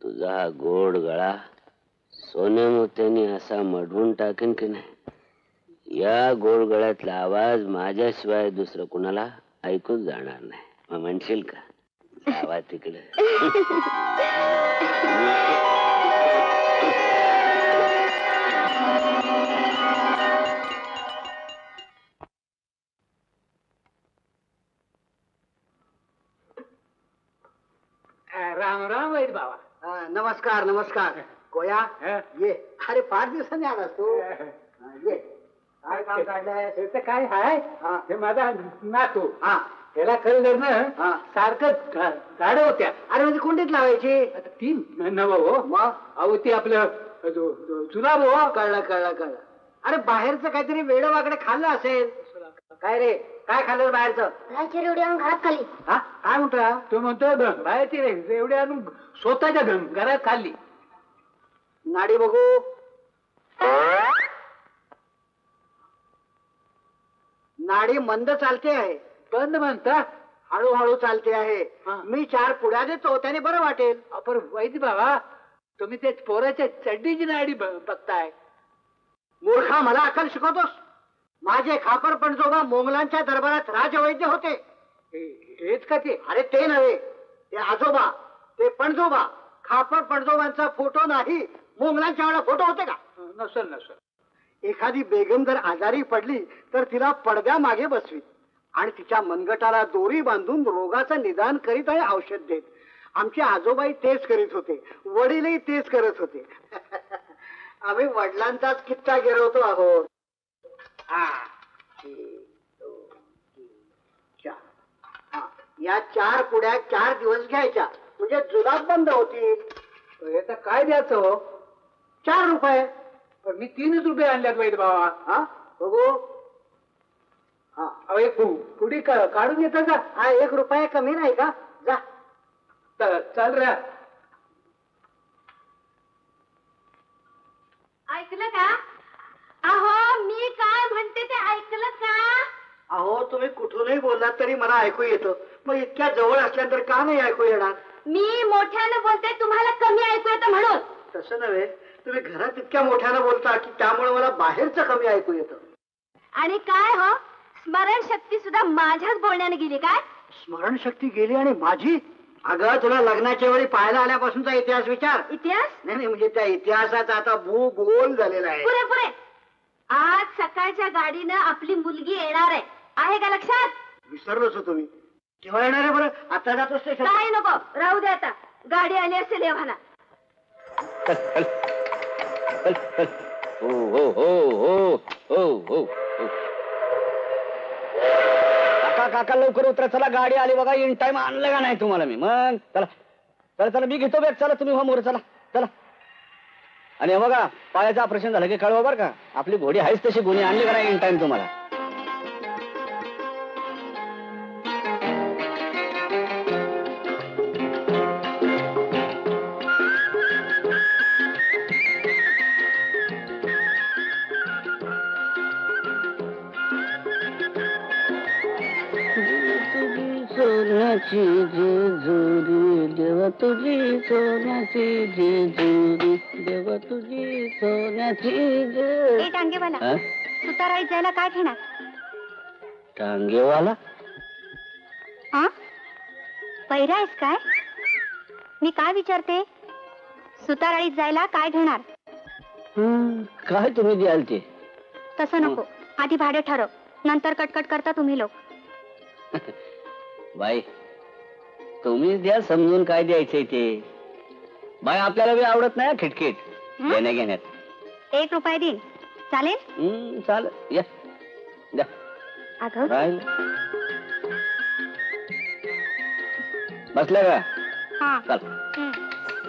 तुझा हा गोड गळा सोन्या मोत्याने असा मडवून टाकेन की नाही, या गोड गळ्यातला आवाज माझ्याशिवाय दुसरं कुणाला ऐकूच जाणार नाही. मग म्हणशील का आवाज तिकडे. राम राम वैद बाबा. नमस्कार नमस्कार. गोया ये. अरे 5 दिवसांनी आलास तू. ये. काय काम काढलंय? काय हाय हे माझा नातू. त्याला खरं ना सारखं गाड्या होत्या. अरे म्हणजे कुंडीत लावायची. ती नव हो. मग अहो ती आपलं जुलाब हो. कळलं कळलं कळलं. अरे बाहेरचं काहीतरी वेड वाकडे खाल्लं असेल. काय रे काय खाल्लं बाहेरचं? घरात खाली. काय म्हणतोय? तो म्हणतो बाहेरची रे एवढी आणून स्वतःच्या घरात खाल्ली. नाडी बघू. नाडी मंद चालते आहे. बंद म्हणता? हळूहळू चालते आहे. मी 4 पुड्या देतो त्याने बरं वाटेल. पण वैद बाबा तुम्ही ते पोराच्या चड्डीची नाडी बघताय. मूर्खा मला अक्कल शिकवतोस. माझे खापर पणजोबा मोंगलांच्या दरबारात राजवैद्य होते. हेच का ते? अरे ते नव्हे, ते आजोबा, ते पणजोबा. खापर पणजोबांचा फोटो नाही, मोंगलांच्या वेळा फोटो होते का? नसल नसल. एखादी बेगम जर आजारी पडली तर तिला पडद्या मागे बसवीत आणि तिच्या मनगटाला दोरी बांधून रोगाचं निदान करीत आणि औषध देत. आमचे आजोबाई तेच करीत होते, वडीलही तेच करत होते. आम्ही वडिलांचाच किस्सा गिरवतो आहोत. 4 4 पुड्या 4 दिवस घ्यायच्या म्हणजे जुलाब बंद होतील. याचा काय द्यायचं हो? 4 रुपये. पण मी 3च रुपये आणल्यात वैद बाबा. बघू. अहो एक पुढी काढून येतं का? 1 रुपया कमी नाही का? जा. चल रे. ऐकलं का? अहो मी काय म्हणते ते ऐकलं का? अहो तुम्ही कुठूनही बोललात तरी मला ऐकू येतं. मग इतक्या जवळ असल्यानंतर का नाही ऐकू येणार? मी मोठ्यानं बोलते तुम्हाला कमी ऐकू येतं म्हणून. तसं नव्हे, तुम्ही घरात इतक्या मोठ्यानं बोलता की त्यामुळे मला बाहेरचं कमी ऐकू येतं. आणि काय हो, स्मरणशक्ती सुद्धा माझ्याच बोलण्याने गेली काय? स्मरणशक्ती गेली आणि माझी? अगं तुला लग्नाच्या वेळी पाहायला आल्यापासूनचा इतिहास विचार. इतिहास? नाही म्हणजे त्या इतिहासाचा आता भूगोल झालेला आहे. पुरे पुरे. आज सकाळच्या गाडीनं आपली मुलगी येणार आहे का लक्षात? विसरलोच होतो मी. केव्हा येणार आहे बरं? आता जातो स्टेशन. काय नको, राहू दे आता. गाडी आली असेल एव्हाना. हो हो हो हो हो. काका काका लवकर उतरा. चला गाडी आली बघा. इन टाइम आणलं का नाही तुम्हाला मी? मग चला चला चला मी घेतो बॅग. चला तुम्ही हो मोर. चला चला. आणि बघा पायाचं ऑपरेशन झालं की कळवा बरं का. आपली घोडी आहेच तशी गुन्हे आणली का नाही इन टाइम तुम्हाला. सोन्याची जेजुरी देवा तुझी, सोन्याची जेजुरी देवा तुझी, सोन्याची जेजुरी. टांगेवाला सुताराळीत जायला काय घेणार? टांगेवाला? पहिरा आहेस काय? मी काय विचारते, सुताराळीत जायला काय घेणार? काय तुम्ही द्याल ते? तसं नको, आधी भाडे ठरव, नंतर कटकट करता तुम्ही लोक. बाई तुम्हीच द्या समजून काय द्यायचंय ते. बाई आपल्याला बी आवडत नाही खिटखिट देण्या घेण्यात. 1 रुपया देईन, चालेल? चालेल. या द्या. बसल्या का? चल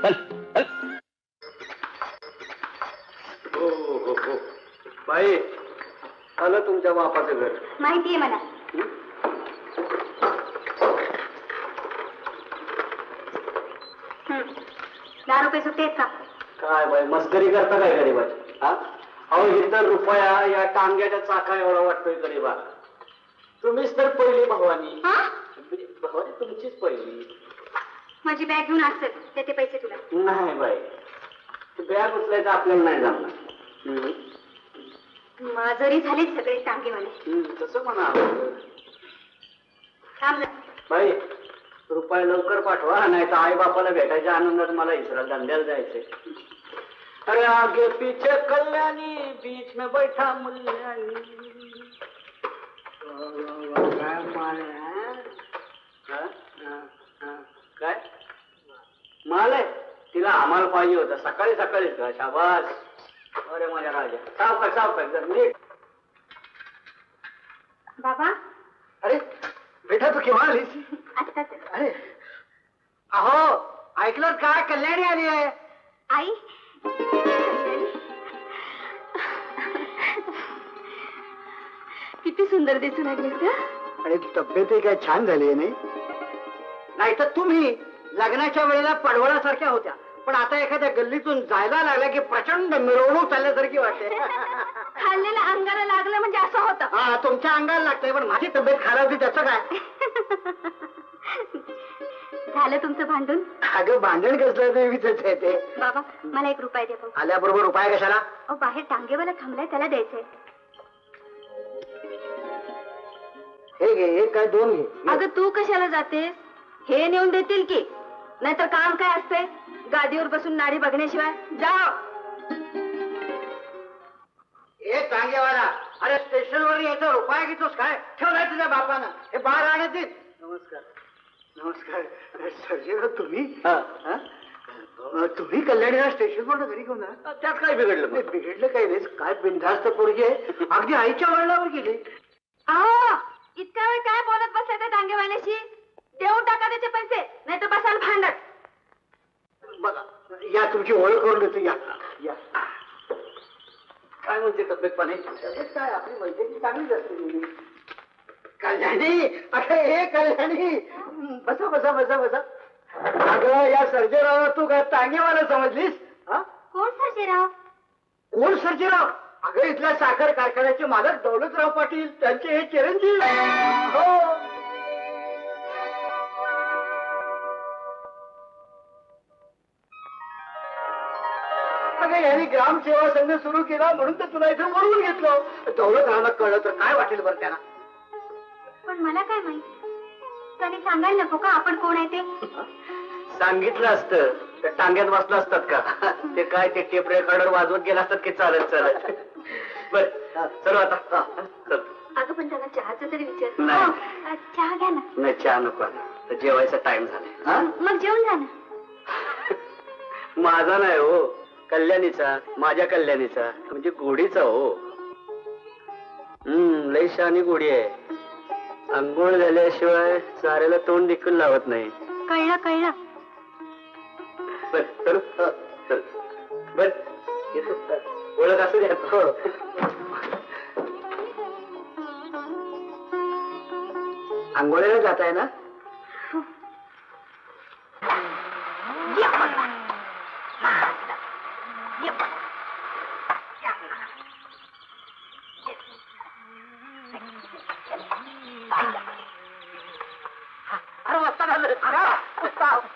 चल चल. हो बाई आलं तुमच्या बापाचं घर. माहितीये मला. 10 रुपये सुट्टे आहेत का? काय बाई मस्करी करता काय गरीबाची? अहो इतर रुपया या टांग्याच्या चाका एवढा वाटतोय गरीबा. तुम्हीच तर पहिली भवानी. भवानी तुमचीच पहिली. माझी बॅग घेऊन असेल त्याचे पैसे तुला. नाही बाई, बॅग उचलायचं आपल्याला नाही जमणार. माजरी झालीच सगळे टांगेवाले. तसं म्हणा थांब ना. बाई, रुपये लवकर पाठवा, नाही तर आई बापाला भेटायच्या आनंदात मला इस्रायल धंद्याला जायचंय. अरे आगे पीछे कल्याणी, बीच में बैठा मुल्ल्यानी. काय माल आहे? तिला आम्हाला पाहिजे होता सकाळी सकाळीच का? शाबास. अरे माझ्या राजा, सावकाश जर नीट. बाबा. अरे बेटा, तू केव्हा आलीस? आत्ताच. अरे अहो, ऐकलं काय? कल्याणी आली आहे. आई. किती सुंदर दिसून लागलीस ग. आणि तब्येतही काय छान झाली आहे, नाही तर तुम्ही लग्नाच्या वेळेला पडवळासारख्या होत्या, पण आता एखाद्या गल्लीतून जायला लागल्या की प्रचंड मिरवणूक चालल्यासारखी वाटते. खाल्लेलं अंगाला लागलं म्हणजे असं होतं. हा, तुमच्या अंगाला लागतंय, पण माझी तब्येत खालावती त्याचं काय? झालं तुमचं भांडून? अगं भांडण कसलं नेहमीच आहे ते. बाबा, मला 1 रुपया दे. आल्याबरोबर उपाय कशाला? बाहेर टांगेवाला थांबलाय, त्याला द्यायचंय. हे घे, एक काय 2 घे. अगं तू कशाला जातेस? हे नेऊन देतील की, नाहीतर काम काय असतंय गादीवर बसून नाडी बघण्याशिवाय? जा. हे टांगेवाला, अरे स्टेशनवर यायचा उपाय घेतोस काय? ठेवलाय तुझ्या बापानं. हे बाहेर आणत. नमस्कार. सर्जेराव, तुम्ही तुम्ही कल्याणीला स्टेशनवर घरी घेऊन जा. त्यात काय बिघडलं? बिघडलं काही नाही, काय बिनधास्त पोरगी आहे, अगदी आईच्या वडिलावर गेली. इतका वेळ काय बोलत बसायचं टांगेवाल्याशी? देऊन टाका त्याचे पैसे, नाही तर बसाल भांडत. बघा, या तुमची ओळख करून देतो. या. काय म्हणते तब्येत पाणी? काय आपली मैत्रिणी चांगलीच असते. कल्याणी, अरे हे कल्याणी, बसा. अगं, या सर्जेरावला तू काय टांगेवाला समजलीस? कोण सर्जेराव? कोण सर्जेराव? अगं, इथल्या साखर कारखान्याचे मालक दौलतराव पाटील, त्यांचे हे चिरंजीव. हो. अगं, यांनी ग्रामसेवा संघ सुरू केला म्हणून तर तुला इथं बोलवून घेतलं. दौलतरावला कळलं तर काय वाटेल बरं त्यांना? पण मला काय माहित? त्याने सांगायला नको का आपण कोण आहे ते? सांगितलं असतं तर टांग्यात बसलं असतात का? ते काय ते टेप रेकॉर्डर वाजवत गेला असतात की चालत. बर, चलो आता. चल. अगं, पण त्याला चहाचं तरी विचार. नाही. चहा घ्या ना. नाही, चहा नको, तर जेवायचा टाइम झालाय. मग जेवून जा ना. माझा नाही हो, कल्याणीचा, माझ्या कल्याणीचा, म्हणजे गोडीचा हो. लई शहाणी गोडी आहे. अंघोळ झाल्याशिवाय साऱ्याला तोंड देखील लावत नाही. कळलं. बर, चल. बर, येतो. ओळख असू द्या. आंघोळीला जात आहे ना?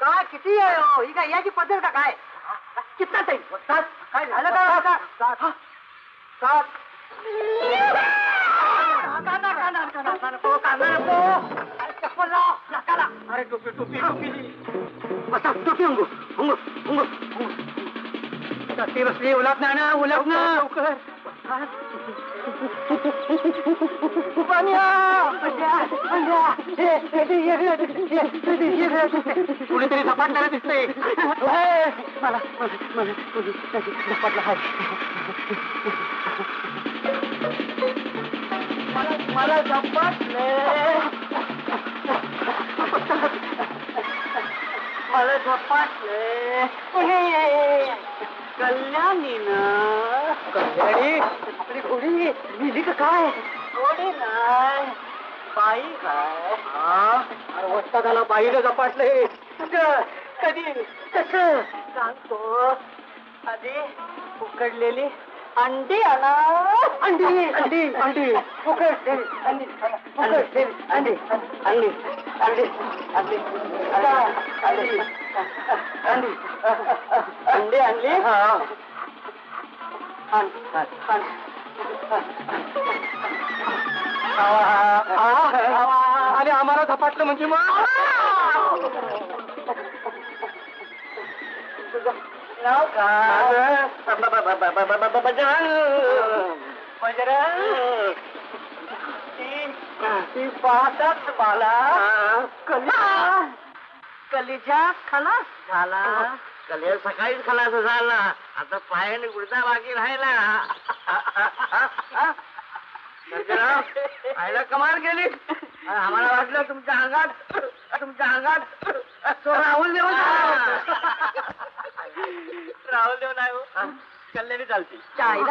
काय किती आहे हो? ही काय याची पद्धत का काय? कितना टाइम? काय झालं का? अरे टोपी बसा, टोपी टोपी बसली. उलट ना लवकर. कुणीतरी झपाटणारा दिसतंय. मला झपाटला आहे. मला झपाटले. कल्याणी आपली घोडी मिली का काय? घोडी नाही, बाई काय? अरे वस्ताद आला, बाईला झपाटले. कधी? कसं सांगतो. आधी उकडलेली अंडी आणा. अंडी उकड. अंडी. अंडी आणली आणि आम्हाला झपाटलं म्हणजे मग नाव काय बजरंग ती पाहतात मला कलीचा खलास झाला. कलिया सकाळीच खलास झाला. आता पायाने गुडता बाकी राहिला. आईला कमाल केली. आम्हाला वाटलं तुमच्या अंगात तो राहुल देव नाही हो. कल्याणी चालते.